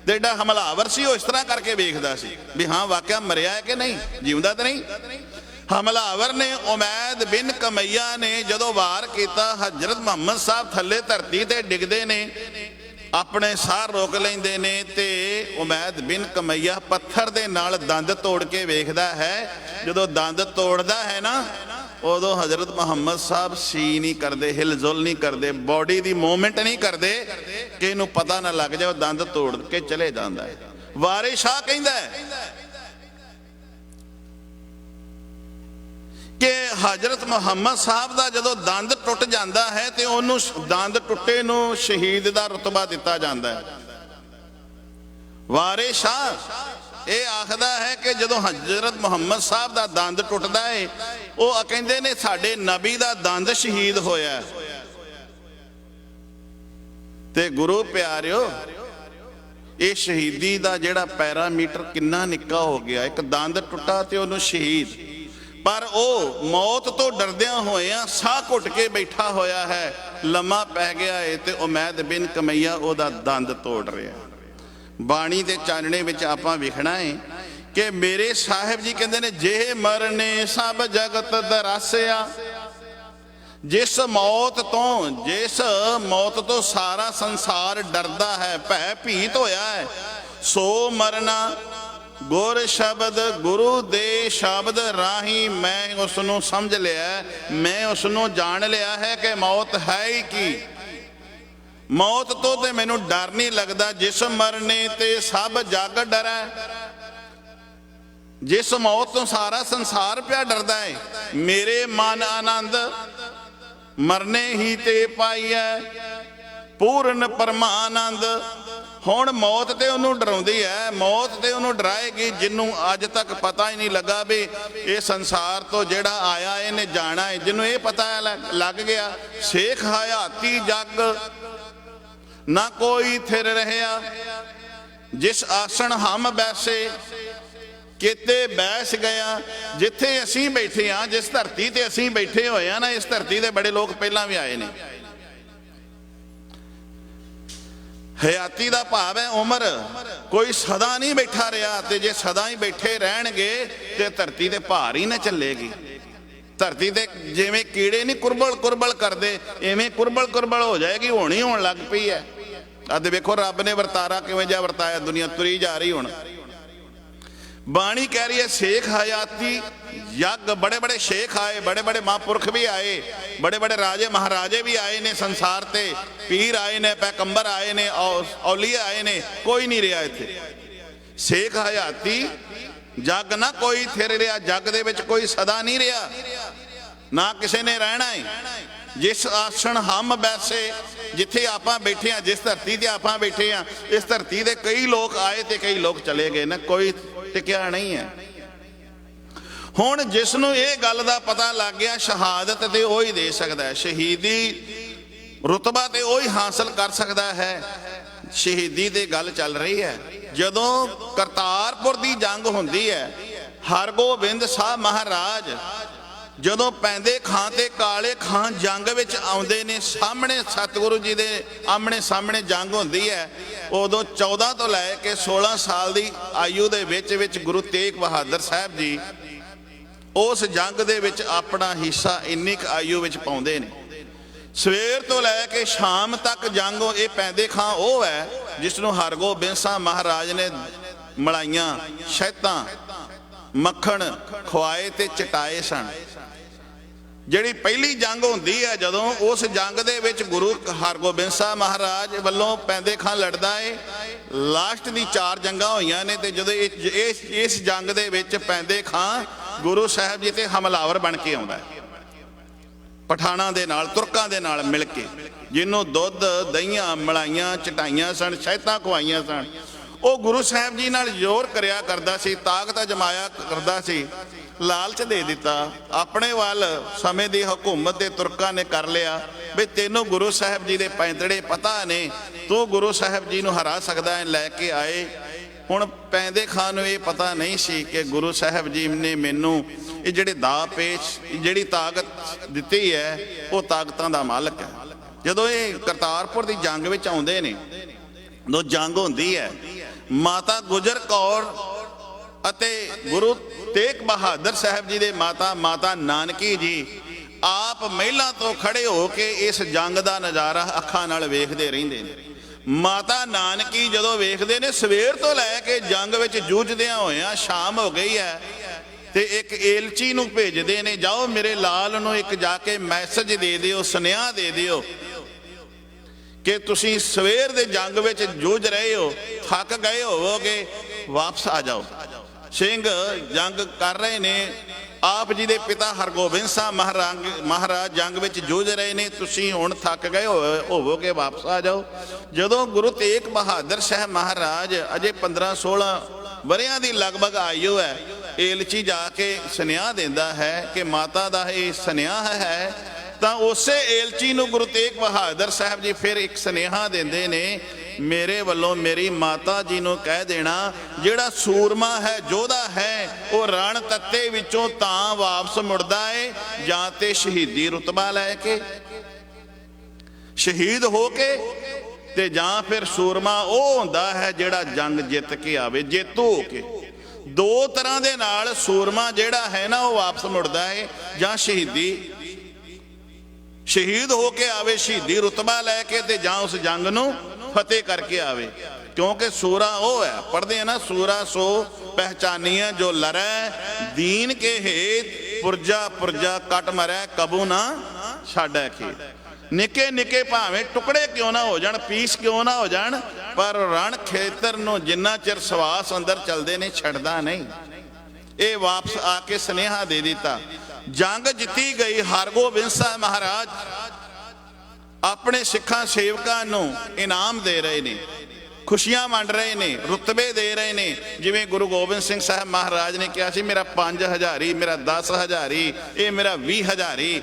ते जिहड़ा हमलावर सी वो इस तरह करके वेखदा सी भी हाँ वाकया मरिया है कि नहीं, जिंदा तो नहीं। हमलावर ने उमैद बिन कमैया ने जदों वार किया, हजरत मुहम्मद साहब थले धरती ते डिगदे ने, अपने साह रोक लेंदे ने ते उमैद बिन कमैया पत्थर दे नाल दंद तोड़ के वेखदा है। जदों दंद तोड़दा है ना उदों हजरत मुहम्मद साहब सी नहीं करते, हिलजुल नहीं करते, बॉडी की मूवमेंट नहीं करते कि इनू पता ना लग जाए, दंद तोड़ के चले जाता है। वारिस शाह कहंदा है कि हजरत मुहम्मद साहब का जदों दंद टुट जाता है तो उन्होंने दंद टुटे नू शहीद का रुतबा दिता जाता है। वारिस शाह ये आखदा है कि जदों हजरत मुहम्मद साहब का दंद टुटदा है वो कहंदे ने साडे नबी का दंद शहीद होया। ते गुरु प्यारिओ ये शहीदी का जिहड़ा पैरामीटर किन्ना निक्का हो गया, एक दंद टुटा ते उन्होंने शहीद, पर वो मौत तो डरदियां होया साह घुट के बैठा होया है, लम्मा पै गया है ते उमैद बिन कमैया ओदा दंद तोड़ रहा। बाणी के चानने में आपां वेखना है कि मेरे साहिब जी कहते ने जे मरने सब जगत दरासिया, जिस मौत तो सारा संसार डरदा है, भै भीत होया है, सो मरना गुर शब्द गुरु दे शब्द राही मैं उसनों समझ लिया, मैं उसनों जान लिया है कि मौत है ही की। मौत तो ते मैनू डर नहीं लगता, जिस मरने ते सब जग डरै, जिस मौत तो सारा संसार पिया डरदा है। मेरे मन आनंद मरने ही ते पाईए पूर्ण परमानंद। हुण मौत ते उन्होंने डराउंदी है, मौत ते उन्होंने डराएगी जिन्हों अज तक पता ही नहीं लगा भी ये संसार तो जेड़ा आया इन्हें जाना है। जिन्हों ये पता लग गया शेख हयाती जग ना कोई थिर रहा, जिस आसन हम बैसे किते बैस गया। जिथे असी बैठे हाँ, जिस धरती ते असी बैठे होए हैं ना, इस धरती के बड़े लोग पहला भी आए ने। हयाती का भाव है उम्र, कोई सदा नहीं बैठा रहा, तो जे सदा ही बैठे रहणगे तो धरती ते भार ही ना चलेगी। धरती ते जिवें कीड़े नहीं कुरबल कुरबल करते, इवें कुरबल कुरबल हो जाएगी, होनी होण लग पई है। अद वेखो रब ने वरतारा किवें जिहा वरताया, दुनिया तुरी जा रही। हुण बाणी कह रही है शेख हयाती यग, बड़े बड़े शेख आए, बड़े बड़े महापुरख भी आए, बड़े बड़े राजे महाराजे भी आए ने संसार ते, पीर आए ने, पैगंबर आए ने, औलिया आए ने, कोई नहीं रहा इत्थे। शेख हयाती जग ना कोई थिर रहा, जग दे विच कोई सदा नहीं रहा, ना किसी ने रहना है। जिस आसन हम बैसे, जिथे आपां बैठे हैं, जिस धरती ते आपां बैठे हैं, इस धरती ते कई लोग आए ते कई लोग चले गए ना, कोई टिकिया नहीं है। हुण जिसनों ये गल दा पता लग गया शहादत ते वही दे सकता है, शहीदी रुतबा ते वही हासिल कर सकता है। शहीदी ते गल चल रही है, जदों करतारपुर दी जंग होंदी है, हरगोबिंद साहब महाराज जदों पैंदे खां ते काले खां जंग विच आउंदे ने, सामने सतगुरु जी दे आमने सामने जंग होंदी है। उदों 14 तो लैके 16 साल की आयु दे विच विच गुरु तेग बहादुर साहब जी उस जंग दे विच अपना हिस्सा इन्नी क आयु विच पाउंदे ने। सवेर तो लैके शाम तक जंग, ये पैंदे खां वो है जिसनों हरगोबिंद साहब महाराज ने ਮਲਾਈਆਂ ਸ਼ਹਿਤਾਂ ਮੱਖਣ ਖਵਾਏ ਤੇ ਚਟਾਏ ਸਨ। ਜਿਹੜੀ ਪਹਿਲੀ ਜੰਗ ਹੁੰਦੀ ਹੈ, ਜਦੋਂ ਉਸ ਜੰਗ ਦੇ ਵਿੱਚ ਗੁਰੂ ਹਰਗੋਬਿੰਦ ਸਾਹਿਬ ਮਹਾਰਾਜ ਵੱਲੋਂ ਪੈਂਦੇ ਖਾਂ ਲੜਦਾ ਏ। ਲਾਸਟ ਦੀ 4 ਜੰਗਾਂ ਹੋਈਆਂ ਨੇ, ਤੇ ਜਦੋਂ ਇਸ ਜੰਗ ਦੇ ਵਿੱਚ ਪੈਂਦੇ ਖਾਂ ਗੁਰੂ ਸਾਹਿਬ ਜੀ ਤੇ ਹਮਲਾਵਰ ਬਣ ਕੇ ਆਉਂਦਾ ਹੈ, ਪਠਾਣਾਂ ਦੇ ਨਾਲ, ਤੁਰਕਾਂ ਦੇ ਨਾਲ ਮਿਲ ਕੇ, ਜਿਹਨੂੰ ਦੁੱਧ ਦਹੀਆਂ ਮਲਾਈਆਂ ਚਟਾਈਆਂ ਸਨ, ਸ਼ਹਿਤਾਂ ਖਵਾਈਆਂ ਸਨ। ਉਹ ਗੁਰੂ ਸਾਹਿਬ ਜੀ ਨਾਲ ਜ਼ੋਰ ਕਰਿਆ ਕਰਦਾ ਸੀ, ਤਾਕਤ ਅਜਮਾਇਆ ਕਰਦਾ ਸੀ। ਲਾਲਚ ਦੇ ਦਿੱਤਾ ਆਪਣੇ ਵੱਲ, ਸਮੇਂ ਦੀ ਹਕੂਮਤ ਦੇ ਤੁਰਕਾਂ ਨੇ ਕਰ ਲਿਆ ਵੀ ਤੈਨੂੰ ਗੁਰੂ ਸਾਹਿਬ ਜੀ ਦੇ ਪੈਂਤੜੇ ਪਤਾ ਨੇ, ਤੂੰ ਗੁਰੂ ਸਾਹਿਬ ਜੀ ਨੂੰ ਹਰਾ ਸਕਦਾ ਹੈ। ਲੈ ਕੇ ਆਏ। ਹੁਣ ਪੈਂਦੇ ਖਾਂ ਨੂੰ ਇਹ ਪਤਾ ਨਹੀਂ ਸੀ ਕਿ ਗੁਰੂ ਸਾਹਿਬ ਜੀ ਨੇ ਮੈਨੂੰ ਇਹ ਜਿਹੜੇ ਦਾ ਪੇਸ਼, ਜਿਹੜੀ ਤਾਕਤ ਦਿੱਤੀ ਹੈ, ਉਹ ਤਾਕਤਾਂ ਦਾ ਮਾਲਕ ਹੈ। ਜਦੋਂ ਇਹ ਕਰਤਾਰਪੁਰ ਦੀ ਜੰਗ ਵਿੱਚ ਆਉਂਦੇ ਨੇ, ਜਦੋਂ ਜੰਗ ਹੁੰਦੀ ਹੈ, ਮਾਤਾ ਗੁਜਰ ਕੌਰ ਅਤੇ ਗੁਰੂ ਤੇਗ ਬਹਾਦਰ ਸਾਹਿਬ ਜੀ ਦੇ ਮਾਤਾ ਨਾਨਕੀ ਜੀ ਆਪ ਮਹਿਲਾਂ ਤੋਂ ਖੜੇ ਹੋ ਕੇ ਇਸ ਜੰਗ ਦਾ ਨਜ਼ਾਰਾ ਅੱਖਾਂ ਨਾਲ ਵੇਖਦੇ ਰਹਿੰਦੇ ਨੇ। ਮਾਤਾ ਨਾਨਕੀ ਜਦੋਂ ਵੇਖਦੇ ਨੇ, ਸਵੇਰ ਤੋਂ ਲੈ ਕੇ ਜੰਗ ਵਿੱਚ ਜੂਝਦਿਆਂ ਹੋਇਆਂ ਸ਼ਾਮ ਹੋ ਗਈ ਹੈ, ਤੇ ਇੱਕ ਏਲਚੀ ਨੂੰ ਭੇਜਦੇ ਨੇ, ਜਾਓ ਮੇਰੇ ਲਾਲ ਨੂੰ ਇੱਕ ਜਾ ਕੇ ਮੈਸੇਜ ਦੇ ਦਿਓ, ਸੁਨੇਹਾ ਦੇ ਦਿਓ ਕਿ ਤੁਸੀਂ ਸਵੇਰ ਦੇ ਜੰਗ ਵਿੱਚ ਜੂਝ ਰਹੇ ਹੋ, ਥੱਕ ਗਏ ਹੋਵੋਗੇ, ਵਾਪਸ ਆ ਜਾਓ। ਸਿੰਘ ਜੰਗ ਕਰ ਰਹੇ ਨੇ, ਆਪ ਜੀ ਦੇ ਪਿਤਾ ਹਰਗੋਬਿੰਦ ਸਾਹਿਬ ਮਹਾਰਾਜ ਜੰਗ ਵਿੱਚ ਜੂਝ ਰਹੇ ਨੇ, ਤੁਸੀਂ ਹੁਣ ਥੱਕ ਗਏ ਹੋਵੋਗੇ, ਵਾਪਸ ਆ ਜਾਓ। ਜਦੋਂ ਗੁਰੂ ਤੇਗ ਬਹਾਦਰ ਸਾਹਿਬ ਮਹਾਰਾਜ ਅਜੇ 15-16 ਵਰਿਆਂ ਦੀ ਲਗਭਗ ਆਯੂ ਹੈ, ਏਲਚੀ ਜਾ ਕੇ ਸੁਨੇਹਾ ਦਿੰਦਾ ਹੈ ਕਿ ਮਾਤਾ ਦਾ ਇਹ ਸੁਨੇਹਾ ਹੈ, ਤਾਂ ਉਸੇ ਏਲਚੀ ਨੂੰ ਗੁਰੂ ਤੇਗ ਬਹਾਦਰ ਸਾਹਿਬ ਜੀ ਫਿਰ ਇੱਕ ਸੁਨੇਹਾ ਦਿੰਦੇ ਨੇ, ਮੇਰੇ ਵੱਲੋਂ ਮੇਰੀ ਮਾਤਾ ਜੀ ਨੂੰ ਕਹਿ ਦੇਣਾ, ਜਿਹੜਾ ਸੂਰਮਾ ਹੈ, ਯੋਧਾ ਹੈ, ਉਹ ਰਣ ਤੱਤੇ ਵਿੱਚੋਂ ਤਾਂ ਵਾਪਸ ਮੁੜਦਾ ਏ ਜਾਂ ਤੇ ਸ਼ਹੀਦੀ ਰੁਤਬਾ ਲੈ ਕੇ, ਸ਼ਹੀਦ ਹੋ ਕੇ, ਤੇ ਜਾਂ ਫਿਰ ਸੂਰਮਾ ਉਹ ਹੁੰਦਾ ਹੈ ਜਿਹੜਾ ਜੰਗ ਜਿੱਤ ਕੇ ਆਵੇ, ਜੇਤੂ ਹੋ ਕੇ। 2 ਤਰ੍ਹਾਂ ਦੇ ਨਾਲ ਸੂਰਮਾ ਜਿਹੜਾ ਹੈ ਨਾ, ਉਹ ਵਾਪਸ ਮੁੜਦਾ ਹੈ, ਜਾਂ ਸ਼ਹੀਦ ਹੋ ਕੇ ਆਵੇ, ਸ਼ਹੀਦੀ ਰੁਤਬਾ ਲੈ ਕੇ, ਤੇ ਜਾਂ ਉਸ ਜੰਗ ਨੂੰ ਫਤਿਹ ਕਰਕੇ ਆਵੇ। ਕਿਉਂਕਿ ਸੂਰਾ ਉਹ ਹੈ, ਪੜ੍ਹਦੇ ਆ ਨਾ, ਸੂਰਾ ਸੋ ਪਹਿਚਾਨੀਆਂ ਜੋ ਲੜੈ ਦੀਨ ਕੇ ਹੇਤ, ਪੁਰਜਾ ਪੁਰਜਾ ਕੱਟ ਮਰੈ ਕਬੂ ਨਾ ਛਾੜੈ ਖੇਤ। ਨਿੱਕੇ ਨਿੱਕੇ ਭਾਵੇਂ ਟੁਕੜੇ ਕਿਉਂ ਨਾ ਹੋ ਜਾਣ, ਪੀਸ ਕਿਉਂ ਨਾ ਹੋ ਜਾਣ, ਪਰ ਰਣ ਖੇਤਰ ਨੂੰ ਜਿੰਨਾ ਚਿਰ ਸਵਾਸ ਅੰਦਰ ਚੱਲਦੇ ਨੇ, ਛੱਡਦਾ ਨਹੀਂ। ਇਹ ਵਾਪਸ ਆ ਕੇ ਸੁਨੇਹਾ ਦੇ ਦਿੱਤਾ। ਜੰਗ ਜਿੱਤੀ ਗਈ। ਹਰਗੋਬਿੰਦ ਸਾਹਿਬ ਮਹਾਰਾਜ ਆਪਣੇ ਸਿੱਖਾਂ ਸੇਵਕਾਂ ਨੂੰ ਇਨਾਮ ਦੇ ਰਹੇ ਨੇ, ਖੁਸ਼ੀਆਂ ਵੰਡ ਰਹੇ ਨੇ, ਰੁਤਬੇ ਦੇ ਰਹੇ ਨੇ। ਜਿਵੇਂ ਗੁਰੂ ਗੋਬਿੰਦ ਸਿੰਘ ਸਾਹਿਬ ਮਹਾਰਾਜ ਨੇ ਕਿਹਾ ਸੀ, ਮੇਰਾ 5 ਹਜ਼ਾਰੀ, ਮੇਰਾ 10 ਹਜ਼ਾਰੀ, ਇਹ ਮੇਰਾ 20 ਹਜ਼ਾਰੀ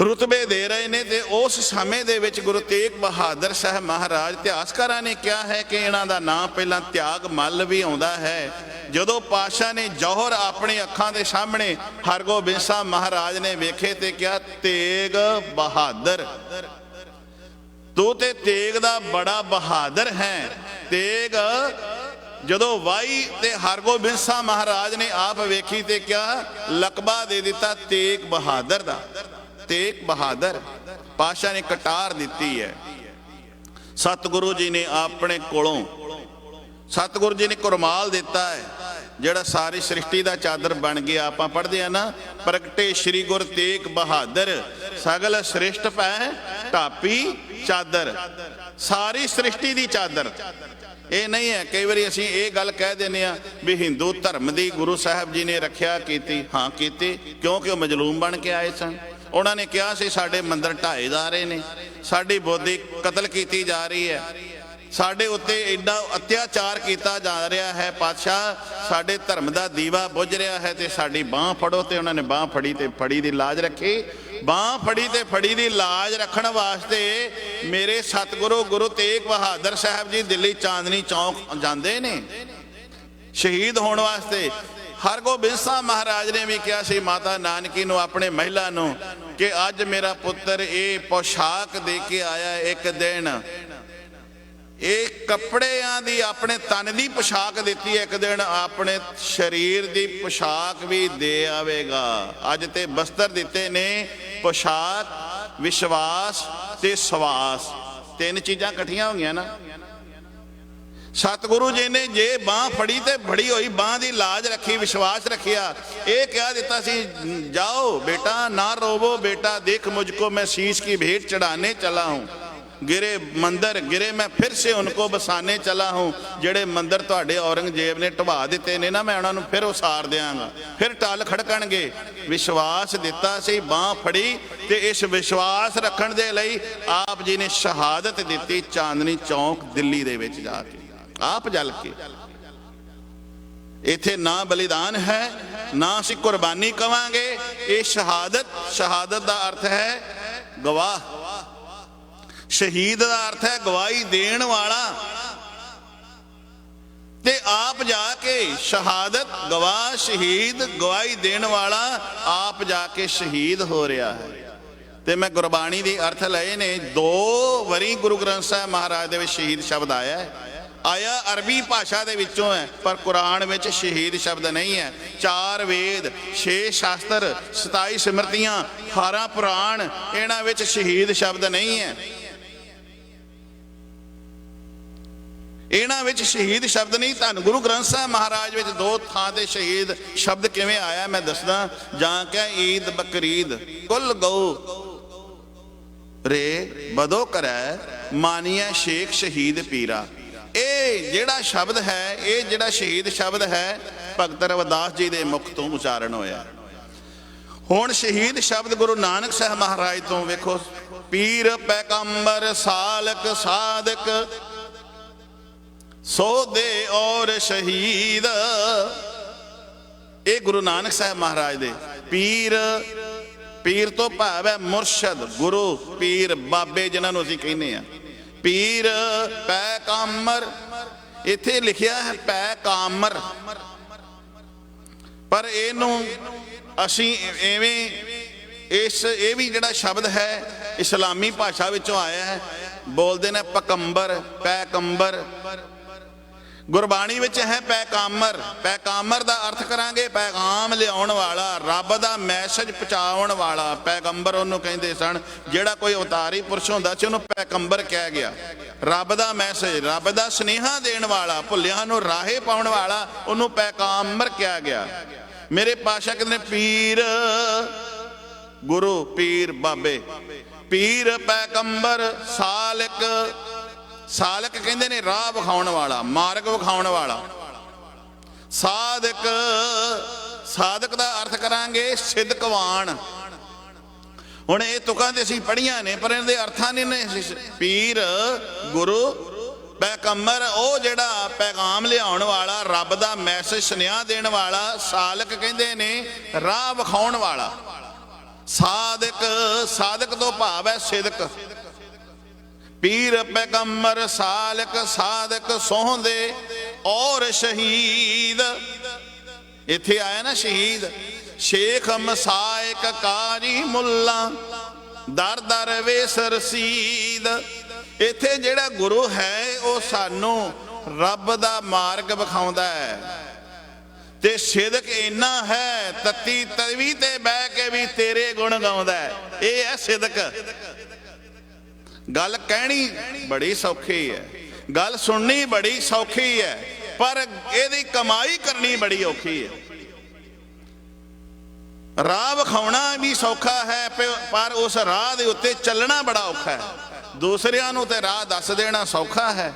ਰੁਤਬੇ ਦੇ ਰਹੇ ਨੇ। ਤੇ ਉਸ ਸਮੇਂ ਦੇ ਵਿੱਚ ਗੁਰੂ ਤੇਗ ਬਹਾਦਰ ਸਾਹਿਬ ਮਹਾਰਾਜ, ਇਤਿਹਾਸਕਾਰਾਂ ਨੇ ਕਿਹਾ ਹੈ ਕਿ ਇਹਨਾਂ ਦਾ ਨਾਂ ਪਹਿਲਾਂ ਤਿਆਗ ਮੱਲ ਵੀ ਆਉਂਦਾ ਹੈ। ਜਦੋਂ ਪਾਤਸ਼ਾਹ ਨੇ ਜੌਹਰ ਆਪਣੀ ਅੱਖਾਂ ਦੇ ਸਾਹਮਣੇ ਹਰਗੋਬਿੰਦ ਸਾਹਿਬ ਮਹਾਰਾਜ ਨੇ ਵੇਖੇ ਤੇ ਕਿਹਾ, ਤੇਗ ਬਹਾਦਰ, ਤੂੰ ਤੇ ਤੇਗ ਦਾ ਬੜਾ ਬਹਾਦਰ ਹੈ। ਤੇਗ ਜਦੋਂ ਵਾਈ ਤੇ ਹਰਗੋਬਿੰਦ ਸਾਹਿਬ ਮਹਾਰਾਜ ਨੇ ਆਪ ਵੇਖੀ ਤੇ ਕਿਹਾ, ਲਕਬਾ ਦੇ ਦਿੱਤਾ ਤੇਗ ਬਹਾਦਰ ਦਾ। ਤੇਗ ਬਹਾਦਰ ਪਾਤਸ਼ਾਹ ਨੇ ਕਟਾਰ ਦਿੱਤੀ ਹੈ। ਸਤਿਗੁਰੂ ਜੀ ਨੇ ਆਪਣੇ ਕੋਲੋਂ, ਸਤਿਗੁਰੂ ਜੀ ਨੇ ਕੁਰਮਾਲ ਦਿੱਤਾ ਹੈ, ਜਿਹੜਾ ਸਾਰੀ ਸ੍ਰਿਸ਼ਟੀ ਦਾ ਚਾਦਰ ਬਣ ਗਿਆ। ਆਪਾਂ ਪੜ੍ਹਦੇ ਆ ਨਾ, ਪ੍ਰਗਟੇ ਸ਼੍ਰੀ ਗੁਰ ਤੇਗ ਬਹਾਦਰ, ਸਗਲ ਸ੍ਰਿਸ਼ਟ ਪੈ ਢਾਪੀ ਚਾਦਰ। ਸਾਰੀ ਸ੍ਰਿਸ਼ਟੀ ਦੀ ਚਾਦਰ। ਇਹ ਨਹੀਂ ਹੈ, ਕਈ ਵਾਰੀ ਅਸੀਂ ਇਹ ਗੱਲ ਕਹਿ ਦਿੰਦੇ ਆ ਵੀ ਹਿੰਦੂ ਧਰਮ ਦੀ ਗੁਰੂ ਸਾਹਿਬ ਜੀ ਨੇ ਰੱਖਿਆ ਕੀਤੀ। ਹਾਂ ਕੀਤੀ, ਕਿਉਂਕਿ ਉਹ ਮਜਲੂਮ ਬਣ ਕੇ ਆਏ ਸਨ। ਉਹਨਾਂ ਨੇ ਕਿਹਾ ਸੀ ਸਾਡੇ ਮੰਦਰ ਢਾਏ ਜਾ ਰਹੇ ਨੇ, ਸਾਡੀ ਬੋਧੀ ਕਤਲ ਕੀਤੀ ਜਾ ਰਹੀ ਹੈ, ਸਾਡੇ ਉੱਤੇ ਐਡਾ ਅਤਿਆਚਾਰ ਕੀਤਾ ਜਾ ਰਿਹਾ ਹੈ, ਪਾਤਸ਼ਾਹ ਸਾਡੇ ਧਰਮ ਦਾ ਦੀਵਾ ਬੁਝ ਰਿਹਾ ਹੈ, ਤੇ ਸਾਡੀ ਬਾਹ ਫੜੋ। ਤੇ ਉਹਨਾਂ ਨੇ ਬਾਹ ਫੜੀ ਤੇ ਫੜੀ ਦੀ ਲਾਜ ਰੱਖੀ। ਬਾਹ ਫੜੀ ਤੇ ਫੜੀ ਦੀ ਲਾਜ ਰੱਖਣ ਵਾਸਤੇ ਮੇਰੇ ਸਤਿਗੁਰੂ ਗੁਰੂ ਤੇਗ ਬਹਾਦਰ ਸਾਹਿਬ ਜੀ ਦਿੱਲੀ ਚਾਂਦਨੀ ਚੌਕ ਜਾਂਦੇ ਨੇ ਸ਼ਹੀਦ ਹੋਣ ਵਾਸਤੇ। ਹਰਗੋਬਿੰਦ ਸਾਹਿਬ ਮਹਾਰਾਜ ਨੇ ਵੀ ਕਿਹਾ ਸੀ ਮਾਤਾ ਨਾਨਕੀ ਨੂੰ, ਆਪਣੇ ਮਹਿਲਾ ਨੂੰ, ਕਿ ਅੱਜ ਮੇਰਾ ਪੁੱਤਰ ਇਹ ਪੋਸ਼ਾਕ ਦੇ ਕੇ ਆਇਆ, ਇੱਕ ਦਿਨ ਇਹ ਕੱਪੜਿਆਂ ਦੀ ਆਪਣੇ ਤਨ ਦੀ ਪੋਸ਼ਾਕ ਦਿੱਤੀ, ਇੱਕ ਦਿਨ ਆਪਣੇ ਸਰੀਰ ਦੀ ਪੋਸ਼ਾਕ ਵੀ ਦੇ ਆਵੇਗਾ। ਅੱਜ ਤੇ ਬਸਤਰ ਦਿੱਤੇ ਨੇ, ਪੋਸ਼ਾਕ, ਵਿਸ਼ਵਾਸ ਤੇ ਸਵਾਸ, 3 ਚੀਜ਼ਾਂ ਇਕੱਠੀਆਂ ਹੋ ਗਈਆਂ ਨਾ। सतगुरु जी ने जे बांह फड़ी ते फड़ी हुई बांह की लाज रखी, विश्वास रखिया, ये कह दिता सी जाओ बेटा ना रोवो बेटा, देख मुझको मैं शीश की भेंट चढ़ाने चला हूँ, गिरे मंदिर गिरे मैं फिर से उनको बसाने चला हूँ, जेड़े मंदिर तुहाडे औरंगजेब ने ढवा दिते ने ना मैं उन्होंने फिर उसार देंगा, फिर टल खड़कणगे। विश्वास दिता सी, बांह फड़ी ते इस विश्वास रखण दे लई आप जी ने शहादत दी चांदनी चौक दिल्ली दे विच जाके आप जल के। इथे ना बलिदान है ना असी कुर्बानी कवांगे, ये शहादत, शहादत का अर्थ है गवाह, शहीद का अर्थ है गवाही देण वाला, ते आप जाके शहादत गवाह शहीद गवाही देण वाला आप जाके शहीद हो रहा है। ते मैं गुरबाणी दी अर्थ लए ने, 2 वरी गुरु ग्रंथ साहिब महाराज दे विच शहीद शब्द आया है, आया अरबी भाषा दे विचों है, पर कुरान विच शहीद शब्द नहीं है। 4 वेद 6 शास्त्र 27 सिमरतियां 18 पुराण इन्हां विच शहीद शब्द नहीं है, इन्हां विच शहीद शब्द नहीं। धन गुरु ग्रंथ साहिब महाराज विच 2 थां ते शहीद शब्द किवें आया मैं दसदा। जां कै ईद बकरीद कुल गौ रे बदो करै मानिया शेख शहीद पीरा। ये जिहड़ा शब्द है, ये जिहड़ा शहीद शब्द है भगत रविदास जी दे मुख तो उचारण होया। हुण शहीद शब्द गुरु नानक साहिब महाराज तो वेखो, पीर पैगंबर सालक साधक सौदे और शहीद, ये गुरु नानक साहिब महाराज दे। पीर, पीर तो भाव है मुरशद, गुरु पीर बाबे जिन्होंने असीं कहने आ। पीर पैगंबर, इथे लिखिया है पैगंबर, पर इनू असीं एवें इस ये भी जिहड़ा शब्द है इस्लामी भाषा विचों आया है, बोलते ने पकंबर पैगंबर। गुरबाणी विच है पैगंबर, पैगंबर दा अर्थ करांगे पैगाम लियाउण वाला, रब दा मैसेज पहुंचाउण वाला। पैगंबर उन्होंने कहते सन, जिहड़ा कोई अवतारी पुरुष हुंदा सी उन्होंने पैगंबर कहा गया। रब दा मैसेज, रब दा स्नेहा देण वाला, भुल्लियां नूं राहे पाउण वाला, उन्होंने पैगंबर कहा गया। मेरे पातशाह कहते पीर गुरु पीर बाबे, पीर पैगंबर सालक, सालक कहते ने राह विखाउण वाला, मार्ग विखाउण वाला। साधक, साधक का अर्थ करांगे सिद्धकवान। हुण ये तुकां ते असीं पढ़ियां ने पर इहदे अर्थां नहीं ने। पीर गुरु पैगंबर ओ जिहड़ा पैगाम लियाउण वाला, रब दा मैसेज सुनेहा देण वाला। सालक कहंदे ने राह विखाउण वाला। साधक, साधक तो भाव है सिदक। पीर पैगंबर सालक साधक सोहंदे और शहीद, इथे आया ना शहीद। शेख मसायक कारी मुल्ला दर दर वेसर सीद। इथे जेड़ा गुरु है वो सानू रब दा मार्ग विखाउंदा है, ते सिदक इन्ना है तत्ती तवी ते बह के भी तेरे गुण गाउंदा है। ये है सिदक। गल कहनी बड़ी सौखी है, गल सुननी बड़ी सौखी है, पर इहदी कमाई करनी बड़ी औखी है। राह विखाउणा भी सौखा है, पर उस राह दे उत्ते चलना बड़ा औखा है। दूसरियां नूं ते राह दस देना सौखा है,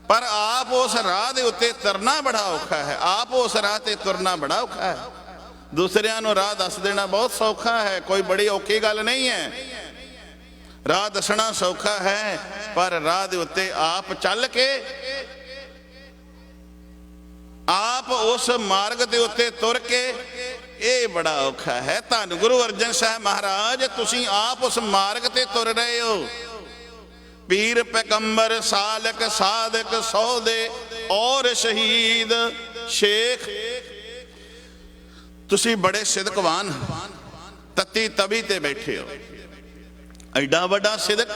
पर आप उस राह दे उत्ते तरना बड़ा औखा है। आप उस राह ते तुरना बड़ा औखा है। दूसरियां नूं राह दस देना बहुत सौखा है, कोई बड़ी औखी गल नहीं है। राह दसना सौखा है, पर राह दे उत्ते आप चल के आप उस मार्ग दे उत्ते तुर के, ये बड़ा औखा है। धन गुरु अर्जन साहब महाराज तुसीं आप उस मार्ग ते तुर रहे हो। पीर पैगंबर सालक साधक सौदे और शहीद शेख, तुसीं बड़े सिदकवान तत्ती तवी ते बैठे हो। एडा वड्डा सिदक,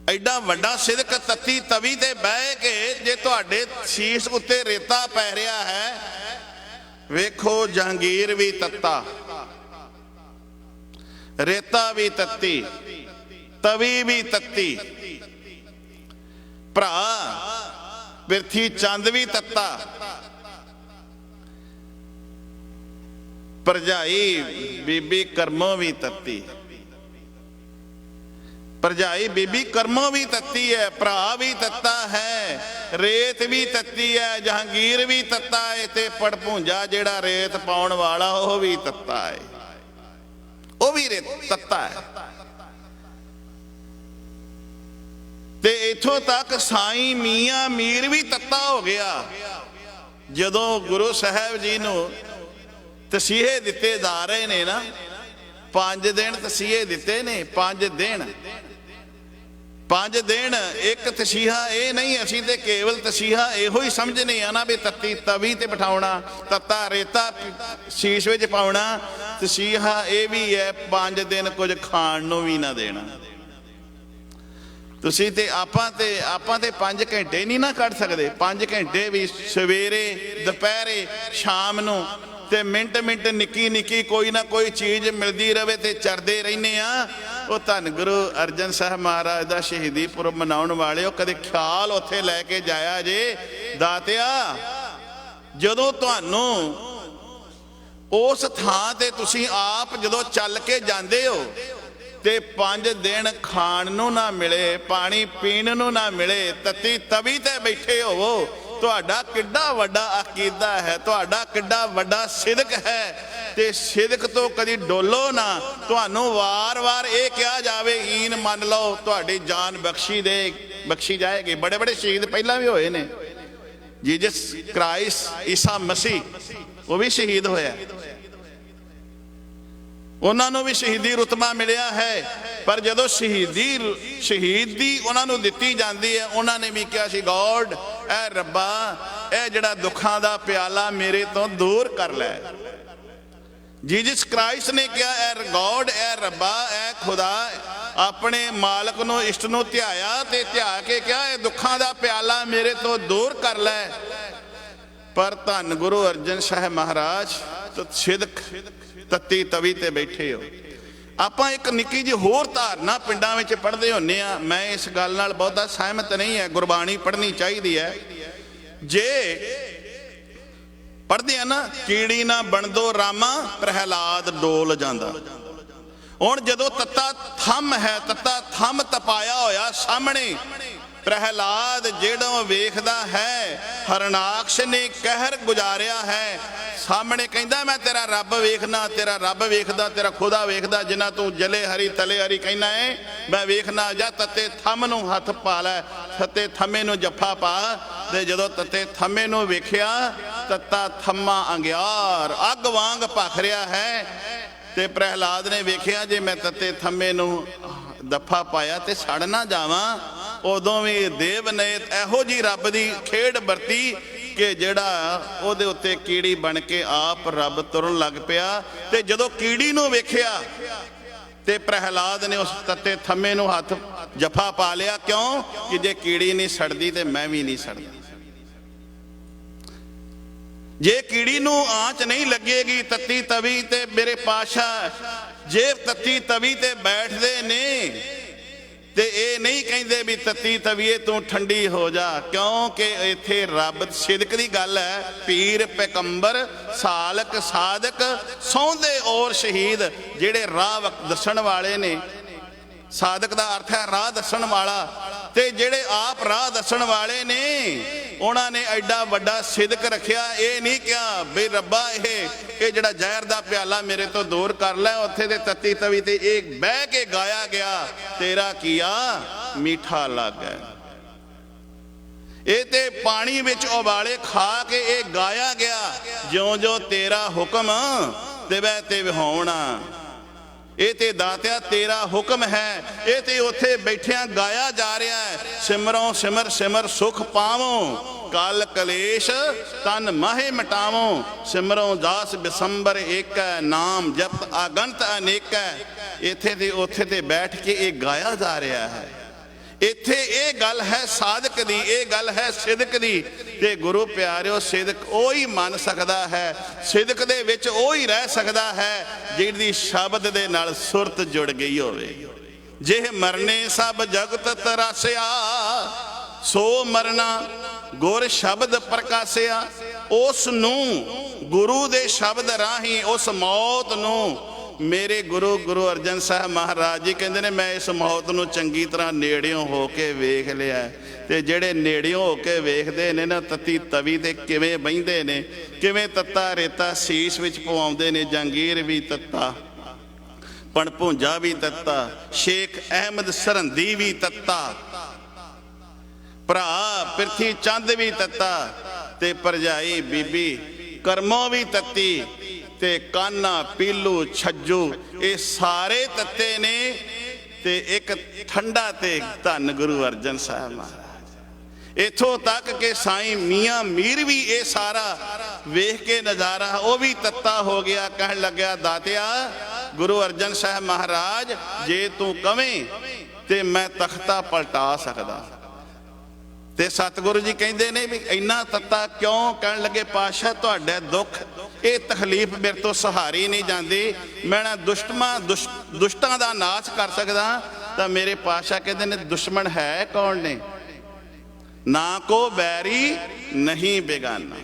एडा वड्डा सिदक तत्ती तवी ते बह के जे तुहाडे शीश उत्ते रेता पै रहा है। वेखो जहांगीर भी तत्ता, रेता भी तत्ती, तवी भी तत्ती, ਭਰਾ ਪ੍ਰਿਥੀ ਚੰਦ ਵੀ ਤੱਤਾ, ਭਰਜਾਈ ਬੀਬੀ ਕਰਮੋਂ ਵੀ ਤੱਤੀ। ਭਰਜਾਈ ਬੀਬੀ ਕਰਮੋਂ ਵੀ ਤੱਤੀ ਹੈ, ਭਰਾ ਵੀ ਤੱਤਾ ਹੈ, ਰੇਤ ਵੀ ਤੱਤੀ ਹੈ, ਜਹਾਂਗੀਰ ਵੀ ਤੱਤਾ ਹੈ, ਤੇ ਪੜਭੂੰਜਾ ਜਿਹੜਾ ਰੇਤ ਪਾਉਣ ਵਾਲਾ ਉਹ ਵੀ ਤੱਤਾ ਹੈ, ਉਹ ਵੀ ਰੇਤ ਤੱਤਾ ਹੈ। ਤੇ ਇਥੋਂ ਤੱਕ ਸਾਈਂ ਮੀਆਂ ਮੀਰ ਵੀ ਤੱਤਾ ਹੋ ਗਿਆ। ਜਦੋਂ ਗੁਰੂ ਸਾਹਿਬ ਜੀ ਨੂੰ ਤਸੀਹੇ ਦਿੱਤੇ ਜਾ ਰਹੇ ਨੇ ਨਾ, 5 ਦਿਨ ਤਸੀਹੇ ਦਿੱਤੇ ਨੇ, 5 ਦਿਨ ਇੱਕ ਤਸੀਹਾ ਇਹ ਨਹੀਂ, ਅਸੀਂ ਤੇ ਕੇਵਲ ਤਸੀਹਾ ਇਹੋ ਹੀ ਸਮਝਨੇ ਆ ਨਾ ਵੀ ਤੱਤੀ ਤਵੀ ਤੇ ਬਿਠਾਉਣਾ, ਤੱਤਾ ਰੇਤਾ ਸ਼ੀਸ਼ ਵਿੱਚ ਪਾਉਣਾ। ਤਸੀਹਾ ਇਹ ਵੀ ਹੈ 5 ਦਿਨ ਕੁਝ ਖਾਣ ਨੂੰ ਵੀ ਨਾ ਦੇਣਾ। ਤੁਸੀਂ ਤੇ ਆਪਾਂ ਤੇ 5 ਘੰਟੇ ਨਹੀਂ ਨਾ ਕੱਢ ਸਕਦੇ। 5 ਘੰਟੇ ਵੀ ਸਵੇਰੇ, ਦੁਪਹਿਰੇ, ਸ਼ਾਮ ਨੂੰ ਤੇ ਮਿੰਟ ਮਿੰਟ ਨਿੱਕੀ ਨਿੱਕੀ ਕੋਈ ਨਾ ਕੋਈ ਚੀਜ਼ ਮਿਲਦੀ ਰਵੇ ਤੇ ਚਰਦੇ ਰਹਿੰਦੇ ਆ। ਉਹ ਧੰਨ ਗੁਰੂ ਅਰਜਨ ਸਾਹਿਬ ਮਹਾਰਾਜ ਦਾ ਸ਼ਹੀਦੀ ਪੁਰਬ ਮਨਾਉਣ ਵਾਲੇ, ਉਹ ਕਦੇ ਖਿਆਲ ਉੱਥੇ ਲੈ ਕੇ ਜਾਇਆ ਜੇ ਦਾਤਿਆ, ਜਦੋਂ ਤੁਹਾਨੂੰ ਉਸ ਥਾਂ ਤੇ ਤੁਸੀਂ ਆਪ ਜਦੋਂ ਚੱਲ ਕੇ ਜਾਂਦੇ ਹੋ ਤੇ 5 ਦਿਨ ਖਾਣ ਨੂੰ ਨਾ ਮਿਲੇ, ਪਾਣੀ ਪੀਣ ਨੂੰ ਨਾ ਮਿਲੇ, ਤੱਤੀ ਤਵੀ ਤੇ ਬੈਠੇ ਹੋਵੋ, ਤੁਹਾਡਾ ਕਿੱਡਾ ਵੱਡਾ ਅਕੀਦਾ ਹੈ, ਤੁਹਾਡਾ ਕਿੱਡਾ ਵੱਡਾ ਸਿਦਕ ਹੈ। ਤੇ ਸਿਦਕ ਤੋਂ ਕਦੀ ਡੋਲੋ ਨਾ। ਤੁਹਾਨੂੰ ਵਾਰ-ਵਾਰ ਇਹ ਕਿਹਾ ਜਾਵੇ ਈਨ ਮੰਨ ਲਓ, ਤੁਹਾਡੀ ਜਾਨ ਬਖਸ਼ੀ ਜਾਏਗੀ। ਬੜੇ ਬੜੇ ਸ਼ਹੀਦ ਪਹਿਲਾਂ ਵੀ ਹੋਏ ਨੇ। ਜੀਸਸ ਕ੍ਰਾਈਸਟ ਈਸਾ ਮਸੀਹ ਉਹ ਵੀ ਸ਼ਹੀਦ ਹੋਇਆ, ਉਹਨਾਂ ਨੂੰ ਵੀ ਸ਼ਹੀਦੀ ਰੁਤਬਾ ਮਿਲਿਆ ਹੈ। ਪਰ ਜਦੋਂ ਸ਼ਹੀਦੀ ਉਹਨਾਂ ਨੂੰ ਦਿੱਤੀ ਜਾਂਦੀ ਹੈ, ਉਹਨਾਂ ਨੇ ਵੀ ਕਿਹਾ ਸੀ, ਗੋਡ ਐ ਰੱਬਾ, ਇਹ ਜਿਹੜਾ ਦੁੱਖਾਂ ਦਾ ਪਿਆਲਾ ਮੇਰੇ ਤੋਂ ਦੂਰ ਕਰ ਲੈ। ਜੀਸਸ ਕ੍ਰਾਈਸਟ ਨੇ ਕਿਹਾ, ਐ ਗੋਡ, ਐ ਰੱਬਾ, ਐ ਖੁਦਾ, ਆਪਣੇ ਮਾਲਕ ਨੂੰ, ਇਸ਼ਟ ਨੂੰ ਧਿਆਇਆ ਤੇ ਧਿਆ ਕੇ ਕਿਹਾ, ਇਹ ਦੁੱਖਾਂ ਦਾ ਪਿਆਲਾ ਮੇਰੇ ਤੋਂ ਦੂਰ ਕਰ ਲੈ। ਪਰ ਧੰਨ ਗੁਰੂ ਅਰਜਨ ਸਾਹਿਬ ਮਹਾਰਾਜ ਸਿਦਕ ਤੱਤੀ ਤਵੀ ਤੇ ਬੈਠੇ ਹੋ। ਆਪਾਂ ਇੱਕ ਨਿੱਕੀ ਜਿਹੀ ਹੋਰ ਧਾਰਨਾ ਪਿੰਡਾਂ ਵਿੱਚ ਪੜ੍ਹਦੇ ਹੁੰਦੇ ਆ। ਮੈਂ ਇਸ ਗੱਲ ਨਾਲ ਬਹੁਤਾ ਸਹਿਮਤ ਨਹੀਂ ਹੈ। ਗੁਰਬਾਣੀ ਪੜ੍ਹਨੀ ਚਾਹੀਦੀ ਹੈ। ਜੇ ਪੜ੍ਹਦੇ ਆ ਨਾ, ਕੀੜੀ ਨਾ ਬਣਦੋ ਰਾਮਾ, ਪ੍ਰਹਿਲਾਦ ਡੋਲ ਜਾਂਦਾ। ਹੁਣ ਜਦੋਂ ਤੱਤਾ ਥੰਮ ਹੈ, ਤੱਤਾ ਥੰਮ ਤਪਾਇਆ ਹੋਇਆ ਸਾਹਮਣੇ, ਪ੍ਰਹਿਲਾਦ ਜਿਹੜਾ ਵੇਖਦਾ ਹੈ, ਹਰਨਾਕਸ਼ ਨੇ ਕਹਿਰ ਗੁਜ਼ਾਰਿਆ ਹੈ, ਸਾਹਮਣੇ ਕਹਿੰਦਾ ਮੈਂ ਤੇਰਾ ਰੱਬ ਵੇਖਣਾ, ਤੇਰਾ ਰੱਬ ਵੇਖਦਾ, ਤੇਰਾ ਖੁਦਾ ਵੇਖਦਾ, ਜਿੰਨਾ ਤੂੰ ਜਲੇ ਹਰੀ ਤਲੇ ਹਰੀ ਕਹਿੰਦਾ ਹੈ, ਮੈਂ ਵੇਖਣਾ। ਜਾਂ ਤੱਤੇ ਥੰਮ ਨੂੰ ਹੱਥ ਪਾ ਲੈ, ਤੱਤੇ ਥੰਮੇ ਨੂੰ ਜੱਫਾ ਪਾ। ਤੇ ਜਦੋਂ ਤੱਤੇ ਥੰਮੇ ਨੂੰ ਵੇਖਿਆ, ਤੱਤਾ ਥੰਮਾ ਅੰਗਿਆਰ ਅੱਗ ਵਾਂਗ ਭਖ ਰਿਹਾ ਹੈ। ਤੇ ਪ੍ਰਹਿਲਾਦ ਨੇ ਵੇਖਿਆ, ਜੇ ਮੈਂ ਤੱਤੇ ਥੰਮੇ ਨੂੰ ਦਫਾ ਪਾਇਆ ਤੇ ਸੜ ਨਾ ਜਾਵਾਂ। ਉਦੋਂ ਵੀ ਦੇਵ ਨੇ ਇਹੋ ਜੀ ਰੱਬ ਦੀ ਖੇਡ ਵਰਤੀ ਕਿ ਜਿਹੜਾ ਉਹਦੇ ਉੱਤੇ ਕੀੜੀ ਬਣ ਕੇ ਆਪ ਰੱਬ ਤੁਰਨ ਲੱਗ ਪਿਆ। ਤੇ ਜਦੋਂ ਕੀੜੀ ਨੂੰ ਵੇਖਿਆ ਤੇ ਪ੍ਰਹਿਲਾਦ ਨੇ ਉਸ ਤੱਤੇ ਥੰਮੇ ਨੂੰ ਹੱਥ ਜਫਾ ਪਾ ਲਿਆ। ਕਿਉਂ? ਕਿ ਜੇ ਕੀੜੀ ਨਹੀਂ ਸੜਦੀ ਤੇ ਮੈਂ ਵੀ ਨਹੀਂ ਸੜਦਾ। ਜੇ ਕੀੜੀ ਨੂੰ ਆਂਚ ਨਹੀਂ ਲੱਗੇਗੀ ਤੱਤੀ ਤਵੀ ਤੇ, ਮੇਰੇ ਪਾਸ਼ਾ ਜੇ ਤੱਤੀ ਤਵੀ ਤੇ ਬੈਠਦੇ ਨੇ ਤੇ ਇਹ ਨਹੀਂ ਕਹਿੰਦੇ ਵੀ ਤੱਤੀ ਤਵੀਏ ਤੂੰ ਠੰਡੀ ਹੋ ਜਾ। ਕਿਉਂਕਿ ਇੱਥੇ ਰੱਬ ਸਿਦਕ ਦੀ ਗੱਲ ਹੈ। ਪੀਰ ਪੈਗੰਬਰ ਸਾਲਕ ਸਾਦਕ ਸੌਂਦੇ ਔਰ ਸ਼ਹੀਦ, ਜਿਹੜੇ ਰਾਹ ਦੱਸਣ ਵਾਲੇ ਨੇ। ਸਾਦਕ ਦਾ ਅਰਥ ਹੈ ਰਾਹ ਦੱਸਣ ਵਾਲਾ। ਤੇ ਜਿਹੜੇ ਆਪ ਰਾਹ ਦੱਸਣ ਵਾਲੇ ਨੇ, ਉਹਨਾਂ ਨੇ ਐਡਾ ਵੱਡਾ ਸਿਦਕ ਰੱਖਿਆ। ਇਹ ਨਹੀਂ ਕਿਹਾ ਬਈ ਰੱਬਾ ਇਹ ਜਿਹੜਾ ਜ਼ਹਿਰ ਦਾ ਪਿਆਲਾ ਮੇਰੇ ਤੋਂ ਦੂਰ ਕਰ ਲੈ। ਉੱਥੇ ਤੇ ਤੱਤੀ ਤਵੀ ਤੇ ਇਹ ਬਹਿ ਕੇ ਗਾਇਆ ਗਿਆ, ਤੇਰਾ ਕੀਆ ਮੀਠਾ ਲੱਗਾ। ਇਹ ਤੇ ਪਾਣੀ ਵਿੱਚ ਉਬਾਲੇ ਖਾ ਕੇ ਇਹ ਗਾਇਆ ਗਿਆ, ਜਿਉਂ ਜਿਉਂ ਤੇਰਾ ਹੁਕਮ ਤਿਵੈ ਤਿਵ ਹੋਣਾ। ਇਹ ਤੇ ਦਾਤਿਆ ਤੇਰਾ ਹੁਕਮ ਹੈ। ਇਹ ਤੇ ਉੱਥੇ ਬੈਠਿਆਂ ਗਾਇਆ ਜਾ ਰਿਹਾ ਹੈ, ਸਿਮਰੋਂ ਸਿਮਰ ਸਿਮਰ ਸੁਖ ਪਾਵੋਂ, ਕਲ ਕਲੇਸ਼ ਤਨ ਮਾਹੇ ਮਟਾਵੋਂ, ਸਿਮਰੋਂ ਦਾਸ ਬਿਸੰਬਰ ਏਕੈ, ਨਾਮ ਜਪ ਆਗੰਤ ਅਨੇਕੈ। ਇੱਥੇ ਤੇ ਉੱਥੇ ਤੇ ਬੈਠ ਕੇ ਇਹ ਗਾਇਆ ਜਾ ਰਿਹਾ ਹੈ। ਇੱਥੇ ਇਹ ਗੱਲ ਹੈ ਸਾਧਕ ਦੀ, ਇਹ ਗੱਲ ਹੈ ਸਿਦਕ ਦੀ। ਤੇ ਗੁਰੂ ਪਿਆਰਿਓ, ਸਿਦਕ ਉਹ ਹੀ ਮੰਨ ਸਕਦਾ ਹੈ, ਸਿਦਕ ਦੇ ਵਿੱਚ ਉਹ ਹੀ ਰਹਿ ਸਕਦਾ ਹੈ ਜਿਹਦੀ ਸ਼ਬਦ ਦੇ ਨਾਲ ਸੁਰਤ ਜੁੜ ਗਈ ਹੋਵੇ। ਜੇ ਮਰਨੇ ਸਭ ਜਗਤ ਤਰਾਸਿਆ, सो मरना गुर शब्द प्रकाशिया। उस नूं गुरु दे शब्द राही उस मौत नूं मेरे गुरु अर्जन साहब महाराज जी कहते हैं मैं इस मौत नूं चंगी तरह नेड़ियों हो के वेख लिया। ते जेड़े नेड़ियों हो के वेखते ने ना तत्ती तवी ते किवें बहिंदे ने, किवें तत्ता रेता सीस विच पवाउंदे ने। जहांगीर भी तत्ता, पणभुंजा भी तत्ता, शेख अहमद सरहंदी भी तत्ता, भरा पिरथी चंद भी तत्ता, ते भरजाई बीबी करमों भी तत्ती, ते कान्हा पीलू छज्जू ये सारे तत्ते ने। ते एक ठंडा ते धन गुरु अर्जन साहब महाराज। इथों तक के साईं मियाँ मीर भी ये सारा वेख के नज़ारा वो भी तत्ता हो गया। कहन लग्या दातिया गुरु अर्जन साहब महाराज जे तू कवें ते मैं तख्ता पलटा सकदा। ते सतगुरु जी कहते ने भी इन्ना तत्ता क्यों? कहन लगे पातशाह तुहाडे दुख ये तकलीफ मेरे तो सहारी नहीं जाती, मैं ना दुष्टां दा नाश कर सकदा। तो मेरे पातशाह कहते ने दुश्मन है कौन ने? ना को बैरी नहीं बेगाना,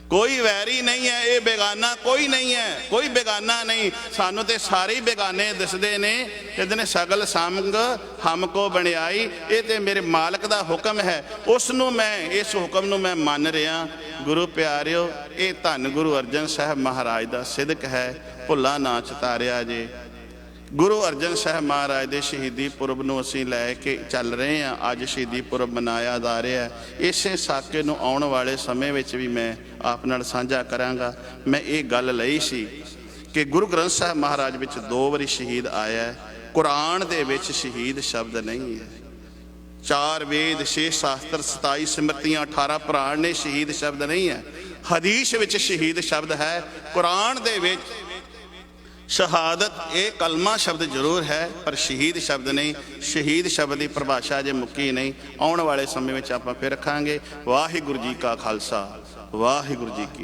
कोई वैरी नहीं है, ये बेगाना कोई नहीं है, कोई बेगाना नहीं। सानू ते सारे ही बेगाने दिसदे ने। कहते ने सगल संग हमको बनियाई, ये ते मेरे मालक दा हुक्म है, उसनू मैं इस हुक्म नू मैं मान रहा। गुरु प्यारिओ ये धन गुरु अर्जन साहब महाराज दा सिदक है, भुल्ला ना चितारिया जे। गुरु अर्जन साहब महाराज के शहीदी पुरब नूं असीं लैके चल रहे हैं। अज शहीदी पुरब मनाया जा रहा है। इसे साके नूं आउण वाले समय विच भी मैं आप नाल साझा करांगा। मैं ये गल लई सी कि गुरु ग्रंथ साहब महाराज विच 2 वारी शहीद आया है, कुरान दे विच शहीद शब्द नहीं है। 4 वेद 6 शास्त्र 27 सिमरतियाँ 18 पुराण ने शहीद शब्द नहीं है। हदीस विच शहीद शब्द है, कुरान दे विच शहादत ये कलमा शब्द जरूर है पर शहीद शब्द नहीं। शहीद शब्द की परिभाषा अजे मुक्की नहीं, आने वाले समय में आप फिर रखांगे। वाहिगुरू जी का खालसा वाहिगुरू जी की